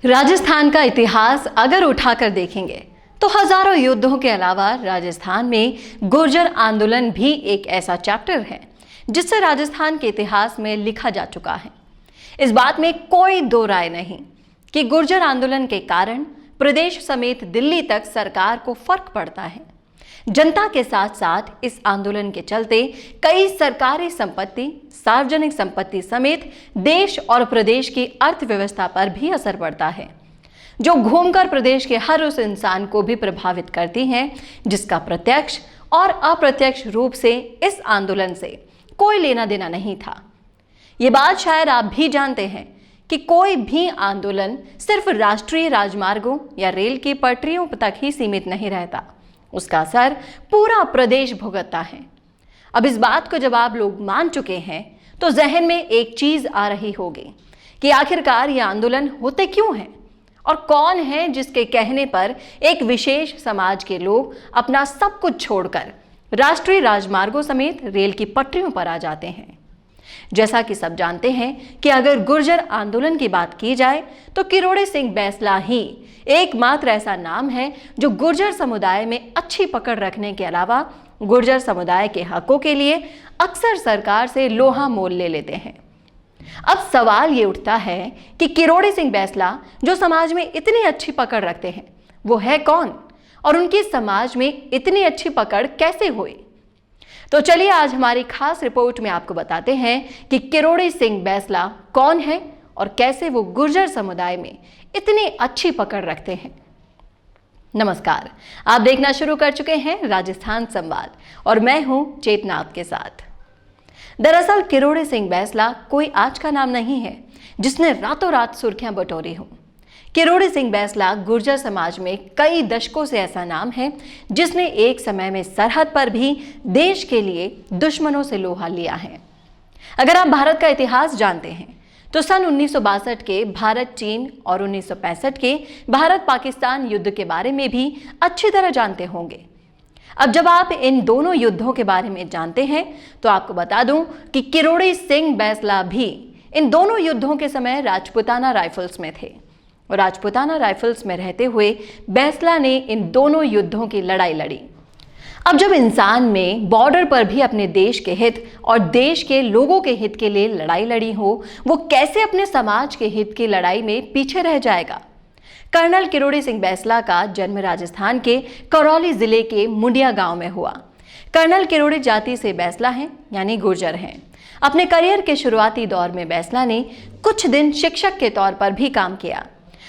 राजस्थान का इतिहास अगर उठाकर देखेंगे तो हजारों युद्धों के अलावा राजस्थान में गुर्जर आंदोलन भी एक ऐसा चैप्टर है जिससे राजस्थान के इतिहास में लिखा जा चुका है। इस बात में कोई दो राय नहीं कि गुर्जर आंदोलन के कारण प्रदेश समेत दिल्ली तक सरकार को फर्क पड़ता है। जनता के साथ साथ इस आंदोलन के चलते कई सरकारी संपत्ति, सार्वजनिक संपत्ति समेत देश और प्रदेश की अर्थव्यवस्था पर भी असर पड़ता है, जो घूमकर प्रदेश के हर उस इंसान को भी प्रभावित करती हैं जिसका प्रत्यक्ष और अप्रत्यक्ष रूप से इस आंदोलन से कोई लेना देना नहीं था। ये बात शायद आप भी जानते हैं कि कोई भी आंदोलन सिर्फ राष्ट्रीय राजमार्गों या रेल की पटरियों तक ही सीमित नहीं रहता, उसका असर पूरा प्रदेश भुगतता है। अब इस बात को जब आप लोग मान चुके हैं तो जहन में एक चीज आ रही होगी कि आखिरकार ये आंदोलन होते क्यों हैं और कौन है जिसके कहने पर एक विशेष समाज के लोग अपना सब कुछ छोड़कर राष्ट्रीय राजमार्गों समेत रेल की पटरियों पर आ जाते हैं। जैसा कि सब जानते हैं कि अगर गुर्जर आंदोलन की बात की जाए तो किरोड़ी सिंह बैंसला ही एकमात्र ऐसा नाम है जो गुर्जर समुदाय में अच्छी पकड़ रखने के अलावा गुर्जर समुदाय के हकों के लिए अक्सर सरकार से लोहा मोल ले लेते हैं। अब सवाल ये उठता है कि किरोड़ी सिंह बैंसला जो समाज में इतनी अच्छी पकड़ रखते हैं वो है कौन और उनकी समाज में इतनी अच्छी पकड़ कैसे हुई। तो चलिए आज हमारी खास रिपोर्ट में आपको बताते हैं कि किरोड़ी सिंह बैंसला कौन है और कैसे वो गुर्जर समुदाय में इतनी अच्छी पकड़ रखते हैं। नमस्कार, आप देखना शुरू कर चुके हैं राजस्थान संवाद और मैं हूं चेतना आपके साथ। दरअसल किरोड़ी सिंह बैंसला कोई आज का नाम नहीं है जिसने रातों रात सुर्खियां बटोरी हो। किरोड़ी सिंह बैंसला गुर्जर समाज में कई दशकों से ऐसा नाम है जिसने एक समय में सरहद पर भी देश के लिए दुश्मनों से लोहा लिया है। अगर आप भारत का इतिहास जानते हैं तो सन 1962 के भारत चीन और 1965 के भारत पाकिस्तान युद्ध के बारे में भी अच्छी तरह जानते होंगे। अब जब आप इन दोनों युद्धों के बारे में जानते हैं तो आपको बता दूं कि किरोड़ी सिंह बैंसला भी इन दोनों युद्धों के समय राजपूताना राइफल्स में थे और राजपूताना राइफल्स में रहते हुए बैंसला ने इन दोनों युद्धों की लड़ाई लड़ी। अब जब इंसान में बॉर्डर पर भी अपने देश के हित और देश के लोगों के हित के लिए लड़ाई लड़ी हो, वो कैसे अपने समाज के हित की लड़ाई में पीछे रह जाएगा। कर्नल किरोड़ी सिंह बैंसला का जन्म राजस्थान के करौली जिले के मुंडिया गांव में हुआ। कर्नल किरोड़ी जाति से बैंसला हैं यानी गुर्जर हैं। अपने करियर के शुरुआती दौर में बैंसला ने कुछ दिन शिक्षक के तौर पर भी काम किया।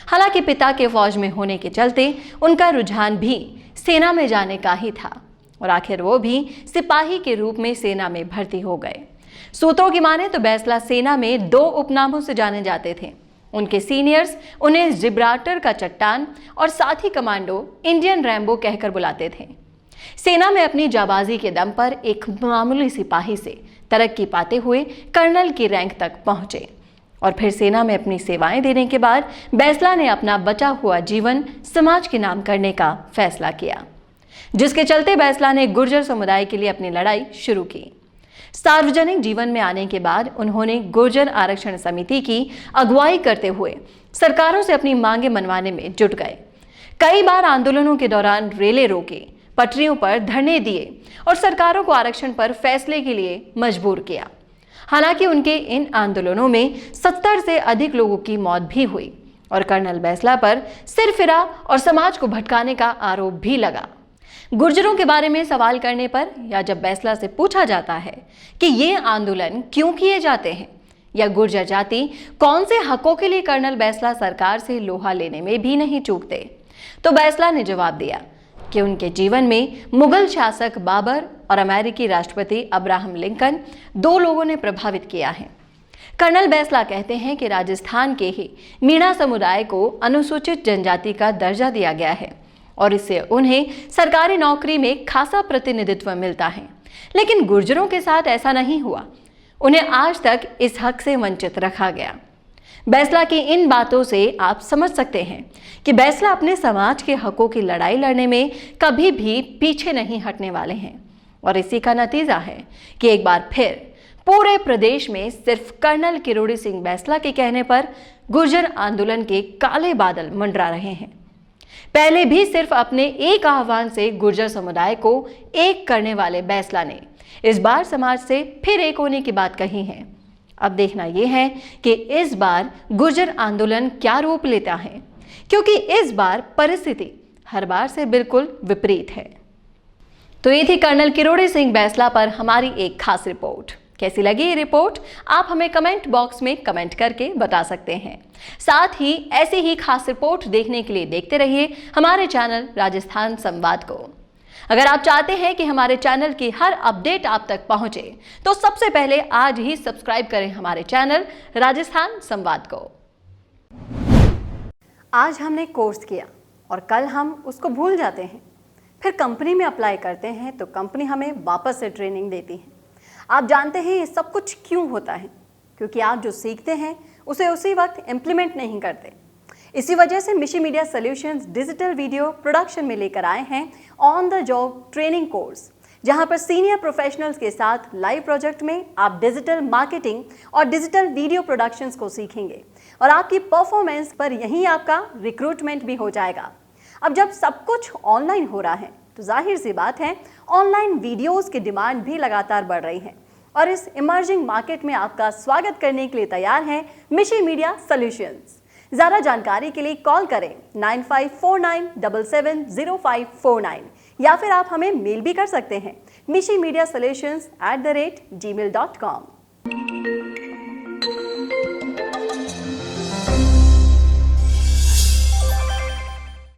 हालांकि पिता के फौज में होने के चलते उनका रुझान भी सेना में जाने का ही था और आखिर वो भी सिपाही के रूप में सेना में भर्ती हो गए। सूत्रों की माने तो बैंसला सेना में 2 उपनामों से जाने जाते थे। उनके सीनियर्स उन्हें जिब्राल्टर का चट्टान और साथी कमांडो इंडियन रैम्बो कहकर बुलाते थे। सेना में अपनी जाबाजी के दम पर एक मामूली सिपाही से तरक्की पाते हुए कर्नल की रैंक तक पहुंचे और फिर सेना में अपनी सेवाएं देने के बाद बैंसला ने अपना बचा हुआ जीवन समाज के नाम करने का फैसला किया, जिसके चलते बैंसला ने गुर्जर समुदाय के लिए अपनी लड़ाई शुरू की। सार्वजनिक जीवन में आने के बाद उन्होंने गुर्जर आरक्षण समिति की अगुवाई करते हुए सरकारों से अपनी मांगे मनवाने में जुट गए। कई बार आंदोलनों के दौरान रेलें रोके, पटरियों पर धरने दिए और सरकारों को आरक्षण पर फैसले के लिए मजबूर किया। हालांकि उनके इन आंदोलनों में 70 से अधिक लोगों की मौत भी हुई और कर्नल बैंसला पर सिरफिरा और समाज को भटकाने का आरोप भी लगा। गुर्जरों के बारे में सवाल करने पर या जब बैंसला से पूछा जाता है कि ये आंदोलन क्यों किए जाते हैं या गुर्जर जाति कौन से हकों के लिए कर्नल बैंसला सरकार से लोहा लेने में भी नहीं चूकते, तो बैंसला ने जवाब दिया कि उनके जीवन में मुगल शासक बाबर और अमेरिकी राष्ट्रपति अब्राहम लिंकन 2 लोगों ने प्रभावित किया है। कर्नल बैंसला कहते हैं कि राजस्थान के ही मीणा समुदाय को अनुसूचित जनजाति का दर्जा दिया गया है और इससे उन्हें सरकारी नौकरी में खासा प्रतिनिधित्व मिलता है, लेकिन गुर्जरों के साथ ऐसा नहीं हुआ। उन्हें आज तक इस हक से वंचित रखा गया। बैंसला की इन बातों से आप समझ सकते हैं कि बैंसला अपने समाज के हकों की लड़ाई लड़ने में कभी भी पीछे नहीं हटने वाले हैं और इसी का नतीजा है कि एक बार फिर पूरे प्रदेश में सिर्फ कर्नल किरोड़ी सिंह बैंसला के कहने पर गुर्जर आंदोलन के काले बादल मंडरा रहे हैं। पहले भी सिर्फ अपने एक आह्वान से गुर्जर समुदाय को एक करने वाले बैंसला ने इस बार समाज से फिर एक होने की बात कही है। अब देखना यह है कि इस बार गुर्जर आंदोलन क्या रूप लेता है, क्योंकि इस बार परिस्थिति हर बार से बिल्कुल विपरीत है। तो ये थी कर्नल किरोड़ी सिंह बैंसला पर हमारी एक खास रिपोर्ट। कैसी लगी ये रिपोर्ट आप हमें कमेंट बॉक्स में कमेंट करके बता सकते हैं। साथ ही ऐसी ही खास रिपोर्ट देखने के लिए देखते रहिए हमारे चैनल राजस्थान संवाद को। अगर आप चाहते हैं कि हमारे चैनल की हर अपडेट आप तक पहुंचे तो सबसे पहले आज ही सब्सक्राइब करें हमारे चैनल राजस्थान संवाद को। आज हमने कोर्स किया और कल हम उसको भूल जाते हैं, फिर कंपनी में अप्लाई करते हैं तो कंपनी हमें वापस से ट्रेनिंग देती है। आप जानते हैं ये सब कुछ क्यों होता है? क्योंकि आप जो सीखते हैं उसे उसी वक्त इम्प्लीमेंट नहीं करते। इसी वजह से मिशी media solutions digital video production में लेकर आए हैं on the job training course, जहां पर सीनियर प्रोफेशनल्स के साथ लाइव प्रोजेक्ट में आप डिजिटल मार्केटिंग और डिजिटल वीडियो प्रोडक्शंस को सीखेंगे और आपकी परफॉर्मेंस पर यहीं आपका रिक्रूटमेंट भी हो जाएगा। अब जब सब कुछ ऑनलाइन हो रहा है तो जाहिर सी बात है ऑनलाइन वीडियोस की डिमांड भी लगातार बढ़ रही है और इस इमर्जिंग मार्केट में आपका स्वागत करने के लिए तैयार है मिशी मीडिया सॉल्यूशंस। ज़्यादा जानकारी के लिए कॉल करें 9549770549 या फिर आप हमें मेल भी कर सकते हैं mishimedia solutions@gmail.com।